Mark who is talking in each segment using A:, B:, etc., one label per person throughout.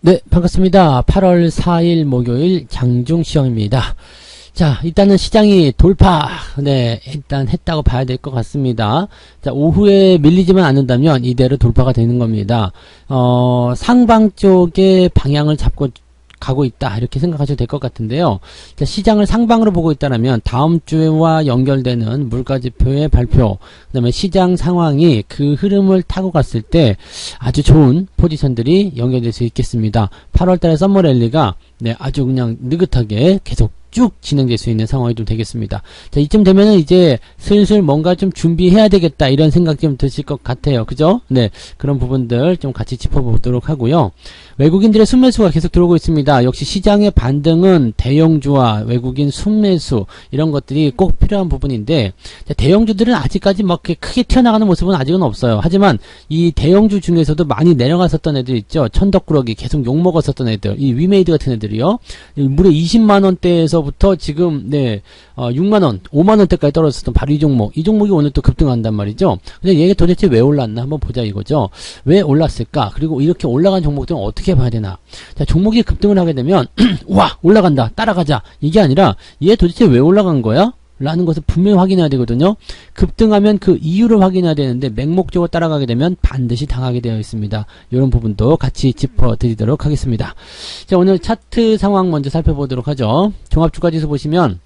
A: 네, 반갑습니다. 8월 4일 목요일 장중시험입니다. 자, 일단은 시장이 돌파, 네, 일단 했다고 봐야 될 것 같습니다. 자, 오후에 밀리지만 않는다면 이대로 돌파가 되는 겁니다. 상방 쪽에 방향을 잡고 가고 있다, 이렇게 생각하셔도 될 것 같은데요. 자, 시장을 상방으로 보고 있다면 다음 주와 연결되는 물가지표의 발표, 그 다음에 시장 상황이 그 흐름을 타고 갔을 때 아주 좋은 포지션들이 연결될 수 있겠습니다. 8월달에 썸머랠리가 네, 아주 그냥 느긋하게 계속 쭉 진행될 수 있는 상황이 좀 되겠습니다. 자, 이쯤 되면은 이제 슬슬 뭔가 좀 준비해야 되겠다, 이런 생각 좀 드실 것 같아요. 그죠? 네. 그런 부분들 좀 같이 짚어보도록 하고요. 외국인들의 순매수가 계속 들어오고 있습니다. 역시 시장의 반등은 대형주와 외국인 순매수, 이런 것들이 꼭 필요한 부분인데, 자, 대형주들은 아직까지 막 크게 튀어나가는 모습은 아직은 없어요. 하지만 이 대형주 중에서도 많이 내려갔었던 애들 있죠. 천덕꾸러기 계속 욕먹었었던 애들, 이 위메이드 같은 애들이요. 무려 20만원대에서부터 지금, 네, 6만원, 5만원대까지 떨어졌었던 바로 이 종목. 이 종목이 오늘 또 급등한단 말이죠. 근데 얘가 도대체 왜 올랐나 한번 보자 이거죠. 왜 올랐을까? 그리고 이렇게 올라간 종목들은 어떻게 봐야 되나? 자, 종목이 급등을 하게 되면, 와, 올라간다, 따라가자. 이게 아니라, 얘 도대체 왜 올라간 거야? 라는 것을 분명히 확인해야 되거든요. 급등하면 그 이유를 확인해야 되는데 맹목적으로 따라가게 되면 반드시 당하게 되어 있습니다. 이런 부분도 같이 짚어드리도록 하겠습니다. 자, 오늘 차트 상황 먼저 살펴보도록 하죠. 종합주가지수 보시면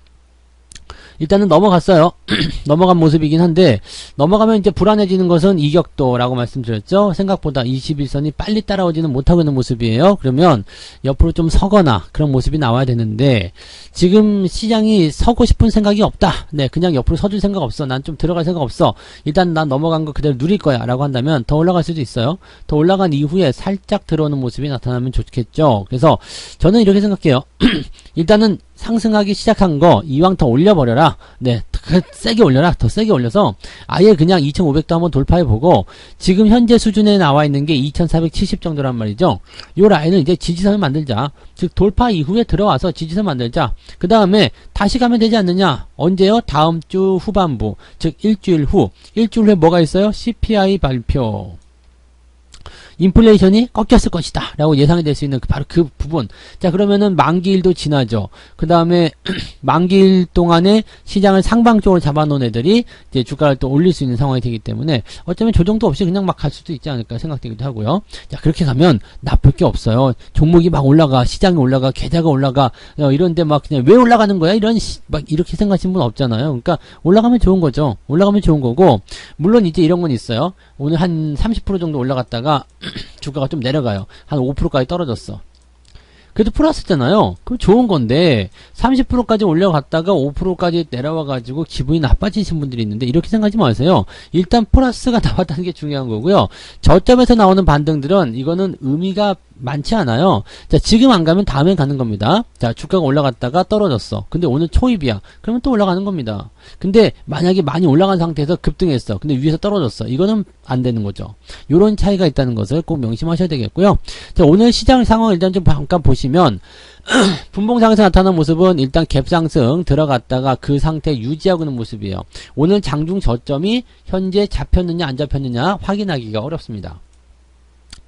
A: 일단은 넘어갔어요. 넘어간 모습이긴 한데, 넘어가면 이제 불안해지는 것은 이격도라고 말씀드렸죠. 생각보다 21선이 빨리 따라오지는 못하고 있는 모습이에요. 그러면 옆으로 좀 서거나 그런 모습이 나와야 되는데, 지금 시장이 서고 싶은 생각이 없다. 네, 그냥 옆으로 서줄 생각 없어. 난 좀 들어갈 생각 없어. 일단 난 넘어간 거 그대로 누릴 거야 라고 한다면 더 올라갈 수도 있어요. 더 올라간 이후에 살짝 들어오는 모습이 나타나면 좋겠죠. 그래서 저는 이렇게 생각해요. 일단은 상승하기 시작한 거 이왕 더 올려버려라. 네, 세게 올려라. 더 세게 올려서 아예 그냥 2500도 한번 돌파해보고, 지금 현재 수준에 나와 있는 게 2470 정도란 말이죠. 요 라인을 이제 지지선을 만들자. 즉 돌파 이후에 들어와서 지지선 만들자. 그 다음에 다시 가면 되지 않느냐. 언제요? 다음 주 후반부, 즉 일주일 후에 뭐가 있어요? CPI 발표. 인플레이션이 꺾였을 것이다 라고 예상이 될 수 있는 바로 그 부분. 자, 그러면은 만기일도 지나죠. 그 다음에 만기일 동안에 시장을 상방 쪽으로 잡아놓은 애들이 이제 주가를 또 올릴 수 있는 상황이 되기 때문에 어쩌면 조정도 없이 그냥 막 갈 수도 있지 않을까 생각되기도 하고요. 자, 그렇게 가면 나쁠 게 없어요. 종목이 막 올라가, 시장이 올라가, 계좌가 올라가, 이런데 막 그냥 왜 올라가는 거야? 막 이렇게 생각하시는 분 없잖아요. 그러니까 올라가면 좋은 거죠. 올라가면 좋은 거고, 물론 이제 이런 건 있어요. 오늘 한 30% 정도 올라갔다가 주가가 좀 내려가요. 한 5%까지 떨어졌어. 그래도 플러스잖아요. 그럼 좋은 건데 30%까지 올려갔다가 5%까지 내려와가지고 기분이 나빠지신 분들이 있는데, 이렇게 생각하지 마세요. 일단 플러스가 나왔다는 게 중요한 거고요. 저점에서 나오는 반등들은 이거는 의미가 많지 않아요. 자, 지금 안 가면 다음에 가는 겁니다. 자, 주가가 올라갔다가 떨어졌어. 근데 오늘 초입이야. 그러면 또 올라가는 겁니다. 근데 만약에 많이 올라간 상태에서 급등했어. 근데 위에서 떨어졌어. 이거는 안 되는 거죠. 요런 차이가 있다는 것을 꼭 명심하셔야 되겠고요. 자, 오늘 시장 상황 일단 좀 잠깐 보시면 분봉상에서 나타난 모습은 일단 갭상승 들어갔다가 그 상태 유지하고 있는 모습이에요. 오늘 장중 저점이 현재 잡혔느냐 안 잡혔느냐 확인하기가 어렵습니다.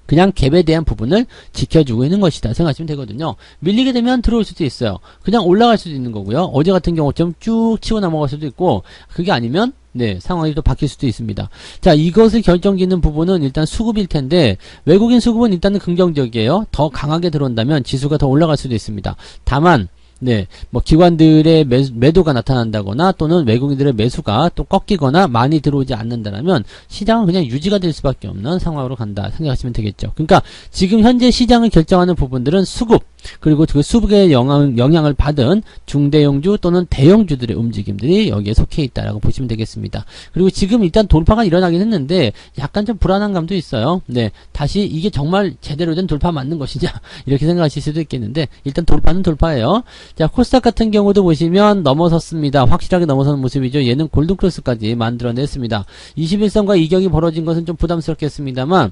A: 그냥 갭에 대한 부분을 지켜주고 있는 것이다 생각하시면 되거든요. 밀리게 되면 들어올 수도 있어요. 그냥 올라갈 수도 있는 거고요. 어제 같은 경우처럼 쭉 치고 넘어갈 수도 있고, 그게 아니면 네, 상황이 또 바뀔 수도 있습니다. 자, 이것을 결정짓는 부분은 일단 수급일 텐데, 외국인 수급은 일단은 긍정적이에요. 더 강하게 들어온다면 지수가 더 올라갈 수도 있습니다. 다만 네, 뭐 기관들의 매도가 나타난다거나 또는 외국인들의 매수가 또 꺾이거나 많이 들어오지 않는다면 시장은 그냥 유지가 될 수밖에 없는 상황으로 간다 생각하시면 되겠죠. 그러니까 지금 현재 시장을 결정하는 부분들은 수급, 그리고 그 수급의 영향을 받은 중대형주 또는 대형주들의 움직임들이 여기에 속해 있다라고 보시면 되겠습니다. 그리고 지금 일단 돌파가 일어나긴 했는데 약간 좀 불안한 감도 있어요. 네, 다시 이게 정말 제대로 된 돌파 맞는 것이냐 이렇게 생각하실 수도 있겠는데, 일단 돌파는 돌파예요. 자, 코스닥 같은 경우도 보시면 넘어섰습니다. 확실하게 넘어서는 모습이죠. 얘는 골든크로스까지 만들어냈습니다. 21선과 이격이 벌어진 것은 좀 부담스럽겠습니다만,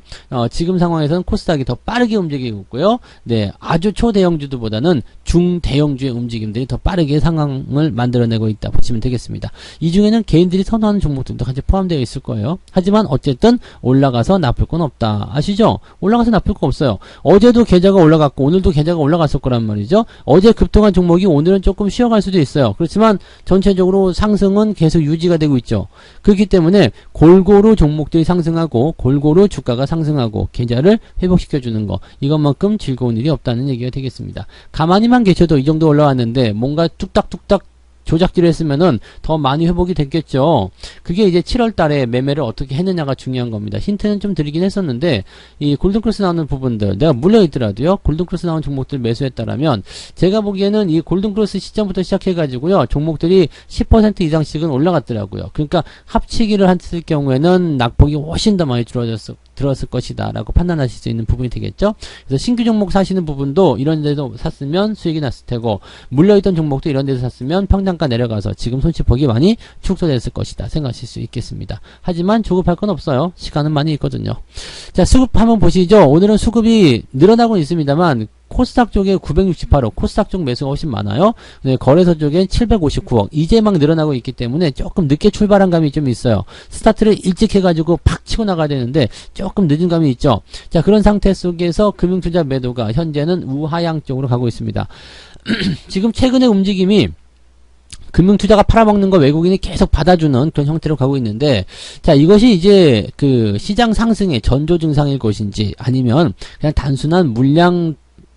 A: 지금 상황에서는 코스닥이 더 빠르게 움직이고 있고요. 네, 아주 초대 초대형주들보다는 중대형주의 움직임들이 더 빠르게 상황을 만들어내고 있다 보시면 되겠습니다. 이 중에는 개인들이 선호하는 종목들도 같이 포함되어 있을 거예요. 하지만 어쨌든 올라가서 나쁠 건 없다. 아시죠? 올라가서 나쁠 거 없어요. 어제도 계좌가 올라갔고 오늘도 계좌가 올라갔을 거란 말이죠. 어제 급등한 종목이 오늘은 조금 쉬어갈 수도 있어요. 그렇지만 전체적으로 상승은 계속 유지가 되고 있죠. 그렇기 때문에 골고루 종목들이 상승하고 골고루 주가가 상승하고 계좌를 회복시켜주는 거, 이것만큼 즐거운 일이 없다는 얘기가 되겠습니다. 가만히만 계셔도 이 정도 올라왔는데 뭔가 뚝딱뚝딱 조작질을 했으면은 더 많이 회복이 됐겠죠. 그게 이제 7월 달에 매매를 어떻게 했느냐가 중요한 겁니다. 힌트는 좀 드리긴 했었는데, 이 골든크로스 나오는 부분들, 내가 물려있더라도요, 골든크로스 나오는 종목들 매수했다라면, 제가 보기에는 이 골든크로스 시점부터 시작해가지고요, 종목들이 10% 이상씩은 올라갔더라고요. 그러니까 합치기를 했을 경우에는 낙폭이 훨씬 더 많이 들었을 것이다 라고 판단하실 수 있는 부분이 되겠죠. 그래서 신규 종목 사시는 부분도 이런 데서 샀으면 수익이 났을 테고, 물려있던 종목도 이런 데서 샀으면 평단가 내려가서 지금 손실폭이 많이 축소됐을 것이다 생각하실 수 있겠습니다. 하지만 조급할 건 없어요. 시간은 많이 있거든요. 자, 수급 한번 보시죠. 오늘은 수급이 늘어나고 있습니다만 코스닥 쪽에 968억, 코스닥 쪽 매수가 훨씬 많아요. 네, 거래소 쪽엔 759억. 이제 막 늘어나고 있기 때문에 조금 늦게 출발한 감이 좀 있어요. 스타트를 일찍 해가지고 팍 치고 나가야 되는데 조금 늦은 감이 있죠. 자, 그런 상태 속에서 금융투자 매도가 현재는 우하향 쪽으로 가고 있습니다. 지금 최근의 움직임이 금융투자가 팔아먹는 거 외국인이 계속 받아주는 그런 형태로 가고 있는데, 자, 이것이 이제 그 시장 상승의 전조 증상일 것인지 아니면 그냥 단순한 물량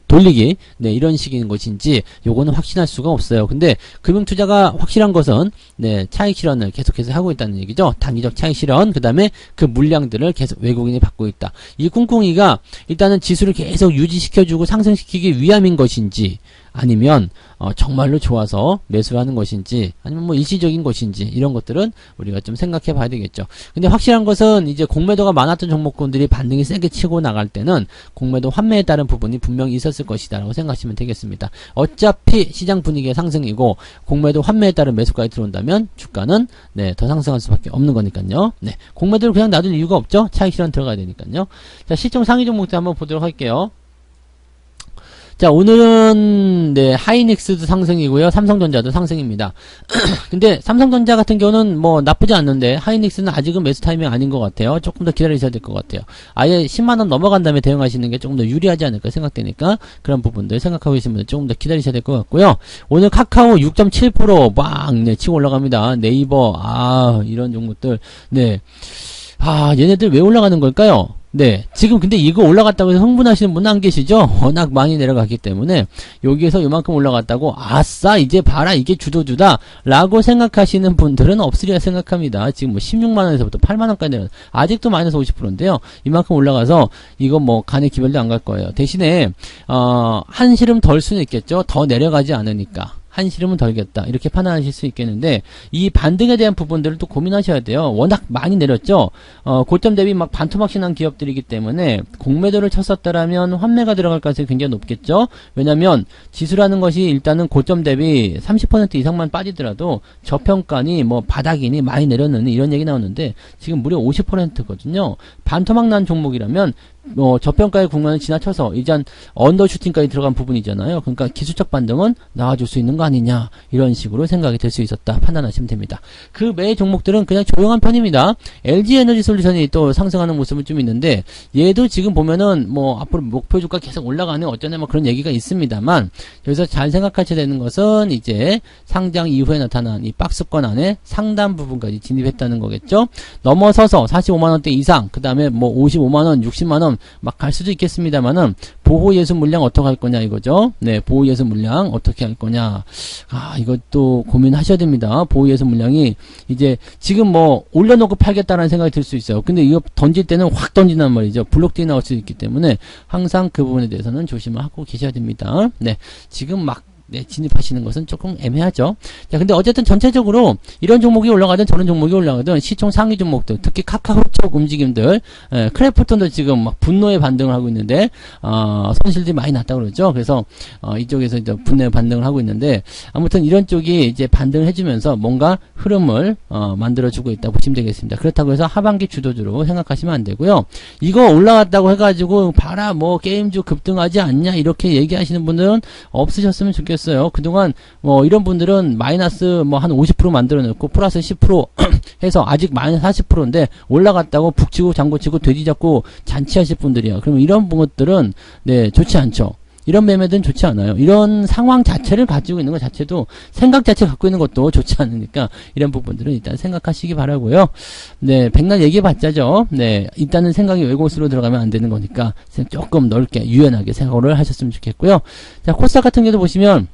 A: 돌리기, 네, 이런 식인 것인지 요거는 확신할 수가 없어요. 근데 금융투자가 확실한 것은 네, 차익 실현을 계속해서 하고 있다는 얘기죠. 단기적 차익 실현, 그 다음에 그 물량들을 계속 외국인이 받고 있다. 이 꿍꿍이가 일단은 지수를 계속 유지시켜주고 상승시키기 위함인 것인지, 아니면 정말로 좋아서 매수하는 것인지, 아니면 뭐 일시적인 것인지, 이런 것들은 우리가 좀 생각해 봐야 되겠죠. 근데 확실한 것은 이제 공매도가 많았던 종목군들이 반등이 세게 치고 나갈 때는 공매도 환매에 따른 부분이 분명히 있었을 것이다 라고 생각하시면 되겠습니다. 어차피 시장 분위기의 상승이고 공매도 환매에 따른 매수까지 들어온다면 주가는 네, 더 상승할 수밖에 없는 거니까요. 네, 공매도를 그냥 놔둘 이유가 없죠. 차익 실현 들어가야 되니까요. 자, 시총 상위 종목들 한번 보도록 할게요. 자, 오늘은 네, 하이닉스도 상승이고요. 삼성전자도 상승입니다. 근데 삼성전자 같은 경우는 뭐 나쁘지 않는데 하이닉스는 아직은 매수 타이밍 아닌 것 같아요. 조금 더 기다리셔야 될 것 같아요. 아예 10만원 넘어간 다음에 대응하시는 게 조금 더 유리하지 않을까 생각되니까 그런 부분들 생각하고 계시면 조금 더 기다리셔야 될 것 같고요. 오늘 카카오 6.7% 막 네, 치고 올라갑니다. 네이버 이런 종목들 네, 얘네들 왜 올라가는 걸까요? 네, 지금 근데 이거 올라갔다고 해서 흥분하시는 분은 안 계시죠? 워낙 많이 내려갔기 때문에 여기에서 요만큼 올라갔다고 아싸 이제 봐라 이게 주도주다 라고 생각하시는 분들은 없으리라 생각합니다. 지금 뭐 16만원에서부터 8만원까지 내려 아직도 마이너스 50%인데요. 이만큼 올라가서 이거 뭐 간의 기별도 안 갈 거예요. 대신에 한시름 덜 수는 있겠죠. 더 내려가지 않으니까. 한시름은 덜겠다 이렇게 판단하실 수 있겠는데, 이 반등에 대한 부분들을 또 고민하셔야 돼요. 워낙 많이 내렸죠. 고점 대비 막 반토막이 난 기업들이기 때문에 공매도를 쳤었다라면 환매가 들어갈 가능성이 굉장히 높겠죠. 왜냐면 지수라는 것이 일단은 고점 대비 30% 이상만 빠지더라도 저평가니 뭐 바닥이니 많이 내렸느니 이런 얘기 나오는데 지금 무려 50%거든요. 반토막 난 종목이라면 저평가의 국면을 지나쳐서 이제 언더슈팅까지 들어간 부분이잖아요. 그러니까 기술적 반등은 나와줄 수 있는 거 아니냐, 이런 식으로 생각이 될 수 있었다 판단하시면 됩니다. 그 외의 종목들은 그냥 조용한 편입니다. LG에너지솔루션이 또 상승하는 모습은 좀 있는데, 얘도 지금 보면은 뭐 앞으로 목표 주가 계속 올라가는 어쩌냐 뭐 그런 얘기가 있습니다만, 여기서 잘 생각하셔야 되는 것은 이제 상장 이후에 나타난 이 박스권 안에 상단 부분까지 진입했다는 거겠죠. 넘어서서 45만원대 이상, 그 다음에 뭐 55만원 60만원 막 갈 수도 있겠습니다만은 보호예수 물량 어떻게 할 거냐 이거죠. 네, 보호예수 물량 어떻게 할 거냐. 이것도 고민하셔야 됩니다. 보호예수 물량이 이제 지금 뭐 올려놓고 팔겠다라는 생각이 들 수 있어요. 근데 이거 던질 때는 확 던진단 말이죠. 블록들이 나올 수 있기 때문에 항상 그 부분에 대해서는 조심을 하고 계셔야 됩니다. 네, 지금 막 네, 진입하시는 것은 조금 애매하죠. 자, 근데 어쨌든 전체적으로 이런 종목이 올라가든 저런 종목이 올라가든 시총 상위 종목들, 특히 카카오 쪽 움직임들, 크래프톤도 지금 막 분노의 반등을 하고 있는데, 손실들이 많이 났다고 그러죠. 그래서, 이쪽에서 이제 분노의 반등을 하고 있는데, 아무튼 이런 쪽이 이제 반등을 해주면서 뭔가 흐름을, 만들어주고 있다 보시면 되겠습니다. 그렇다고 해서 하반기 주도주로 생각하시면 안 되고요. 이거 올라갔다고 해가지고, 봐라, 뭐, 게임주 급등하지 않냐, 이렇게 얘기하시는 분들은 없으셨으면 좋겠어요. 그동안, 이런 분들은 마이너스 뭐 한 50% 만들어냈고, 플러스 10% 해서 아직 마이너스 40%인데, 올라갔다고 북치고 장구치고 돼지 잡고 잔치하실 분들이야. 그러면 이런 것들은, 네, 좋지 않죠. 이런 매매들은 좋지 않아요. 이런 상황 자체를 가지고 있는 것 자체도, 생각 자체 갖고 있는 것도 좋지 않으니까, 이런 부분들은 일단 생각하시기 바라고요. 네, 백날 얘기해봤자죠. 네, 일단은 생각이 왜곡으로 들어가면 안 되는 거니까, 조금 넓게, 유연하게 생각을 하셨으면 좋겠고요. 자, 코스닥 같은 경우도 보시면,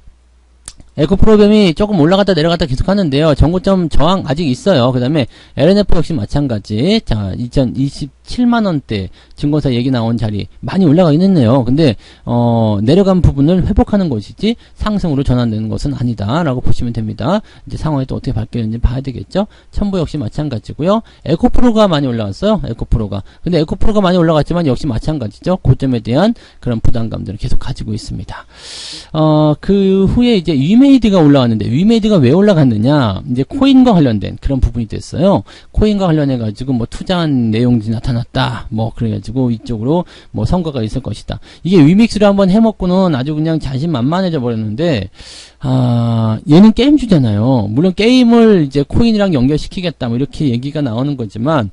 A: 에코프로그램이 조금 올라갔다 내려갔다 계속 하는데요. 전고점 저항 아직 있어요. 그 다음에 LNF 역시 마찬가지. 자, 2027만원대 증권사 얘기 나온 자리 많이 올라가긴 했네요. 근데 내려간 부분을 회복하는 것이지 상승으로 전환되는 것은 아니다 라고 보시면 됩니다. 이제 상황이 또 어떻게 바뀌는지 봐야 되겠죠. 첨부 역시 마찬가지고요. 에코프로가 많이 올라왔어요. 에코프로가. 근데 에코프로가 많이 올라갔지만 역시 마찬가지죠. 고점에 대한 그런 부담감들을 계속 가지고 있습니다. 그 후에 이제 위메이드가 올라왔는데, 위메이드가 왜 올라갔느냐, 이제 코인과 관련된 그런 부분이 됐어요. 코인과 관련해가지고 뭐 투자한 내용이 나타났다, 뭐 그래가지고 이쪽으로 뭐 성과가 있을 것이다. 이게 위믹스를 한번 해먹고는 아주 그냥 자신만만해져 버렸는데, 얘는 게임주잖아요. 물론 게임을 이제 코인이랑 연결시키겠다, 뭐 이렇게 얘기가 나오는 거지만,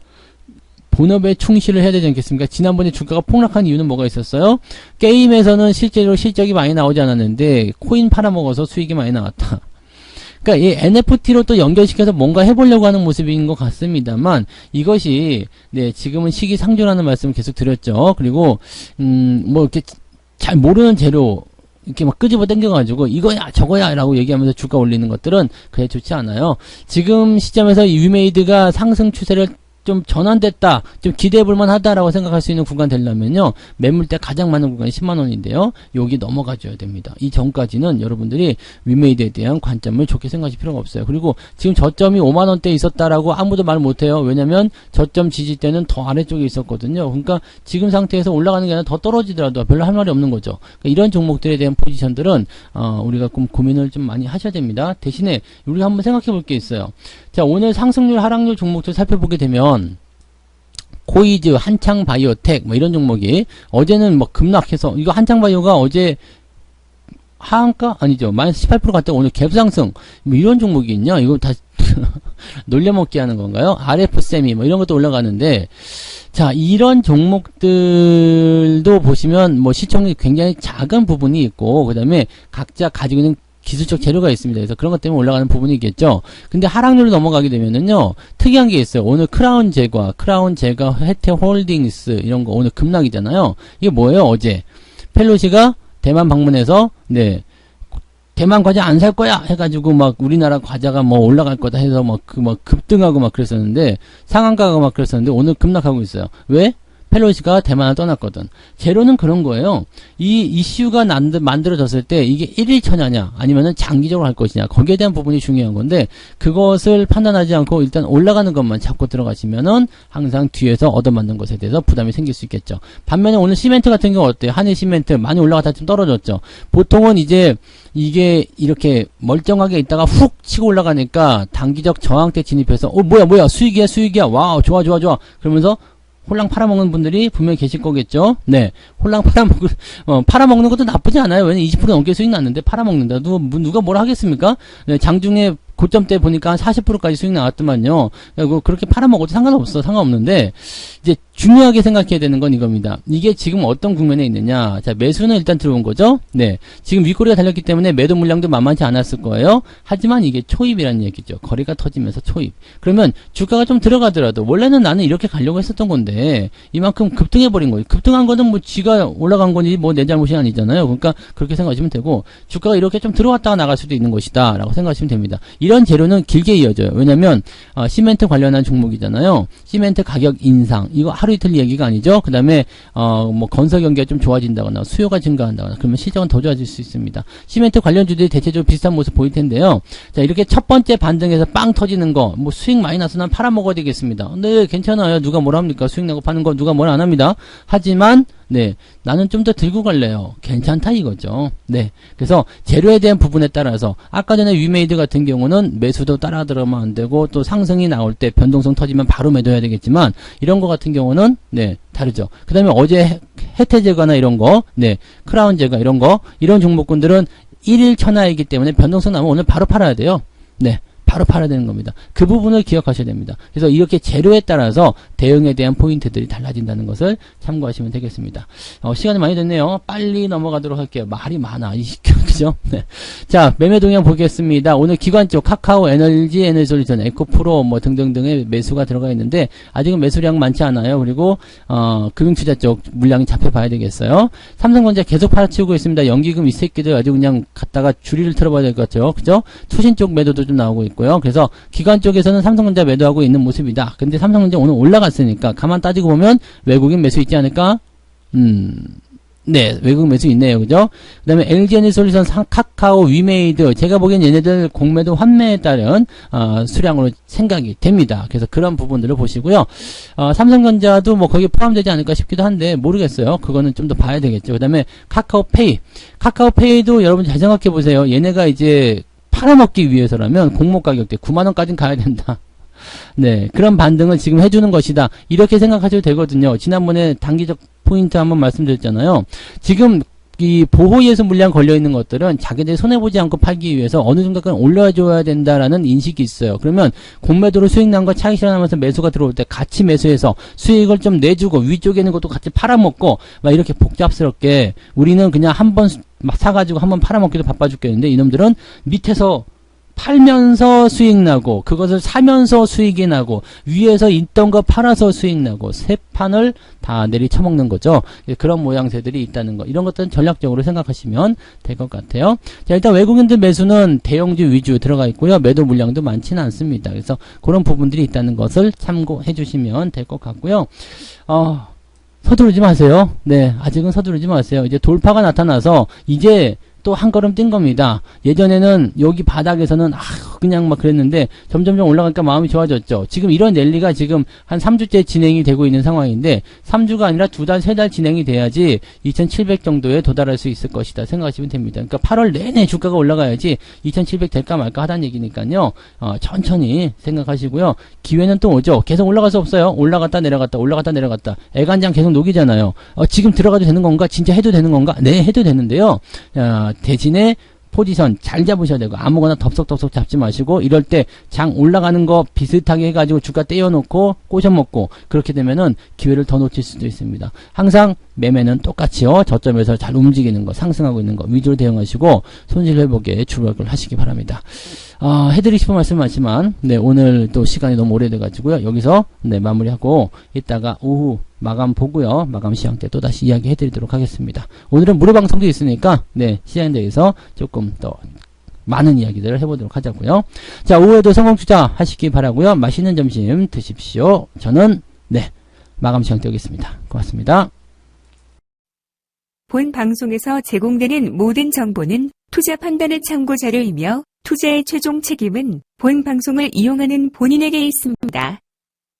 A: 본업에 충실을 해야 되지 않겠습니까? 지난번에 주가가 폭락한 이유는 뭐가 있었어요? 게임에서는 실제로 실적이 많이 나오지 않았는데 코인 팔아먹어서 수익이 많이 나왔다. 그러니까 이 NFT로 또 연결시켜서 뭔가 해보려고 하는 모습인 것 같습니다만, 이것이 네, 지금은 시기상조라는 말씀을 계속 드렸죠. 그리고 뭐 이렇게 잘 모르는 재료 이렇게 막 끄집어 당겨가지고 이거야 저거야 라고 얘기하면서 주가 올리는 것들은 그래 좋지 않아요. 지금 시점에서 이 위메이드가 상승 추세를 좀 전환됐다, 좀 기대해볼 만하다라고 생각할 수 있는 구간 되려면요, 매물대 가장 많은 구간이 10만원인데요 여기 넘어가줘야 됩니다. 이 전까지는 여러분들이 위메이드에 대한 관점을 좋게 생각하실 필요가 없어요. 그리고 지금 저점이 5만원대에 있었다라고 아무도 말 못해요. 왜냐면 저점 지지대는 더 아래쪽에 있었거든요. 그러니까 지금 상태에서 올라가는 게 아니라 더 떨어지더라도 별로 할 말이 없는 거죠. 그러니까 이런 종목들에 대한 포지션들은 우리가 고민을 좀 많이 하셔야 됩니다. 대신에 우리가 한번 생각해 볼 게 있어요. 자, 오늘 상승률 하락률 종목들 살펴보게 되면 코이즈, 한창바이오텍 뭐 이런 종목이 어제는 뭐 급락해서, 이거 한창바이오가 어제 하한가? 아니죠. 마이너스 18% 갔다가 오늘 갭상승. 뭐 이런 종목이 있냐? 이거 다 놀려먹기 하는 건가요? RF세미 뭐 이런 것도 올라가는데, 자, 이런 종목들도 보시면 뭐 시총이 굉장히 작은 부분이 있고, 그 다음에 각자 가지고 있는 기술적 재료가 있습니다. 그래서 그런 것 때문에 올라가는 부분이 있겠죠. 근데 하락률로 넘어가게 되면은요, 특이한 게 있어요. 오늘 크라운 제과, 혜태홀딩스 이런 거 오늘 급락이잖아요. 이게 뭐예요? 어제 펠로시가 대만 방문해서 네, 대만 과자 안 살 거야 해가지고 막 우리나라 과자가 뭐 올라갈 거다 해서 막 급등하고 막 그랬었는데, 상한가가 막 그랬었는데 오늘 급락하고 있어요. 왜? 펠로시가 대만을 떠났거든. 재료는 그런 거예요. 이 이슈가 만들어졌을 때 이게 1일천하냐 아니면은 장기적으로 할 것이냐, 거기에 대한 부분이 중요한 건데, 그것을 판단하지 않고 일단 올라가는 것만 잡고 들어가시면은 항상 뒤에서 얻어맞는 것에 대해서 부담이 생길 수 있겠죠. 반면에 오늘 시멘트 같은 경우 어때요? 한일 시멘트 많이 올라갔다 좀 떨어졌죠. 보통은 이제 이게 이렇게 멀쩡하게 있다가 훅 치고 올라가니까 단기적 저항대 진입해서 뭐야 수익이야 와우 좋아 그러면서 홀랑 팔아먹는 분들이 분명히 계실 거겠죠. 네, 홀랑 팔아먹는 것도 나쁘지 않아요. 왜냐면 20% 넘게 수익 났는데 팔아먹는다. 누가 뭐라 하겠습니까? 네, 장중에 고점 때 보니까 한 40%까지 수익 나왔더만요. 그렇게 팔아먹어도 상관없는데, 이제 중요하게 생각해야 되는 건 이겁니다. 이게 지금 어떤 국면에 있느냐. 자, 매수는 일단 들어온 거죠. 네, 지금 윗꼬리가 달렸기 때문에 매도 물량도 만만치 않았을 거예요. 하지만 이게 초입이라는 얘기죠. 거리가 터지면서 초입. 그러면 주가가 좀 들어가더라도, 원래는 나는 이렇게 가려고 했었던 건데 이만큼 급등해버린 거예요. 급등한 거는 뭐 지가 올라간 거니 뭐 내 잘못이 아니잖아요. 그러니까 그렇게 생각하시면 되고, 주가가 이렇게 좀 들어왔다가 나갈 수도 있는 것이다 라고 생각하시면 됩니다. 이런 재료는 길게 이어져요. 왜냐면 시멘트 관련한 종목이잖아요. 시멘트 가격 인상, 이거 하루 이틀 얘기가 아니죠. 그 다음에 뭐 건설 경기가 좀 좋아진다거나 수요가 증가한다거나 그러면 시장은 더 좋아질 수 있습니다. 시멘트 관련주들이 대체적으로 비슷한 모습 보일 텐데요. 자, 이렇게 첫 번째 반등에서 빵 터지는 거, 뭐 수익 많이 나서 난 팔아먹어야 되겠습니다. 네, 괜찮아요. 누가 뭐라 합니까? 수익 나고 파는 거 누가 뭐라 안 합니다. 하지만 네, 나는 좀 더 들고 갈래요. 괜찮다 이거죠. 네, 그래서 재료에 대한 부분에 따라서 아까 전에 위메이드 같은 경우는 매수도 따라 들어가면 안 되고 또 상승이 나올 때 변동성 터지면 바로 매도해야 되겠지만 이런 거 같은 경우는 네, 다르죠. 그 다음에 어제 혜태 제거나 이런 거, 네, 크라운 제거 이런 거, 이런 종목군들은 1일 천하이기 때문에 변동성 나면 오늘 바로 팔아야 돼요. 네. 바로 팔아야 되는 겁니다. 그 부분을 기억하셔야 됩니다. 그래서 이렇게 재료에 따라서 대응에 대한 포인트들이 달라진다는 것을 참고하시면 되겠습니다. 시간이 많이 됐네요. 빨리 넘어가도록 할게요. 말이 많아. 그죠? 네. 자, 매매 동향 보겠습니다. 오늘 기관 쪽 카카오, NLG, NL솔루션, 에코프로 뭐 등등등의 매수가 들어가 있는데 아직은 매수량 많지 않아요. 그리고 금융투자 쪽 물량이 잡혀봐야 되겠어요. 삼성전자 계속 팔아치우고 있습니다. 연기금 이 새끼들 아주 그냥 갖다가 줄이를 틀어봐야 될 것 같아요. 그죠? 투신 쪽 매도도 좀 나오고 있고 고요. 그래서 기관 쪽에서는 삼성전자 매도하고 있는 모습이다. 근데 삼성전자 오늘 올라갔으니까 가만 따지고 보면 외국인 매수 있지 않을까? 네, 외국 매수 있네요. 그죠? 그 다음에 LG에너지솔루션, 카카오, 위메이드. 제가 보기엔 얘네들 공매도 환매에 따른, 수량으로 생각이 됩니다. 그래서 그런 부분들을 보시고요. 삼성전자도 뭐 거기에 포함되지 않을까 싶기도 한데, 모르겠어요. 그거는 좀 더 봐야 되겠죠. 그 다음에 카카오페이. 카카오페이도 여러분 잘 생각해 보세요. 얘네가 이제 팔아먹기 위해서라면 공모 가격대 9만원까지는 가야 된다. 네, 그런 반등을 지금 해주는 것이다. 이렇게 생각하셔도 되거든요. 지난번에 단기적 포인트 한번 말씀드렸잖아요. 지금 이 보호예수 물량 걸려있는 것들은 자기들이 손해보지 않고 팔기 위해서 어느 정도까지 올려줘야 된다라는 인식이 있어요. 그러면 공매도로 수익 난 거 차익 실현하면서 매수가 들어올 때 같이 매수해서 수익을 좀 내주고 위쪽에 있는 것도 같이 팔아먹고 막 이렇게 복잡스럽게 우리는 그냥 한번 막 사가지고 한번 팔아먹기도 바빠 죽겠는데 이놈들은 밑에서 팔면서 수익 나고 그것을 사면서 수익이 나고 위에서 있던 거 팔아서 수익 나고 세 판을 다 내리쳐먹는 거죠. 그런 모양새들이 있다는 거 이런 것들은 전략적으로 생각하시면 될 것 같아요. 자, 일단 외국인들 매수는 대형주 위주 들어가 있고요. 매도 물량도 많지는 않습니다. 그래서 그런 부분들이 있다는 것을 참고해 주시면 될 것 같고요. 서두르지 마세요. 네, 아직은 서두르지 마세요. 이제 돌파가 나타나서 이제 또 한 걸음 뛴 겁니다. 예전에는 여기 바닥에서는 그냥 막 그랬는데 점점점 올라가니까 마음이 좋아졌죠. 지금 이런 랠리가 지금 한 3주째 진행이 되고 있는 상황인데 3주가 아니라 2달, 3달 진행이 돼야지 2700 정도에 도달할 수 있을 것이다 생각하시면 됩니다. 그러니까 8월 내내 주가가 올라가야지 2700 될까 말까 하다는 얘기니까요. 천천히 생각하시고요. 기회는 또 오죠. 계속 올라갈 수 없어요. 올라갔다 내려갔다 올라갔다 내려갔다 애간장 계속 녹이잖아요. 지금 들어가도 되는 건가? 진짜 해도 되는 건가? 네, 해도 되는데요. 대신에 포지션 잘 잡으셔야 되고 아무거나 덥석덥석 잡지 마시고 이럴 때 장 올라가는 거 비슷하게 해가지고 주가 떼어놓고 꼬셔먹고 그렇게 되면은 기회를 더 놓칠 수도 있습니다. 항상 매매는 똑같이요. 저점에서 잘 움직이는 거 상승하고 있는 거 위주로 대응하시고 손실 회복에 주력을 하시기 바랍니다. 해드리고 싶은 말씀 많지만 네, 오늘 또 시간이 너무 오래돼가지고요. 여기서 네, 마무리하고 이따가 오후 마감 보고요. 마감 시황 때 또다시 이야기 해드리도록 하겠습니다. 오늘은 무료 방송도 있으니까 네, 시장에 대해서 조금 더 많은 이야기들을 해보도록 하자고요. 자, 오후에도 성공 투자 하시기 바라고요. 맛있는 점심 드십시오. 저는 네, 마감 시황 때 오겠습니다. 고맙습니다.
B: 본 방송에서 제공되는 모든 정보는 투자 판단의 참고 자료이며 투자의 최종 책임은 본 방송을 이용하는 본인에게 있습니다.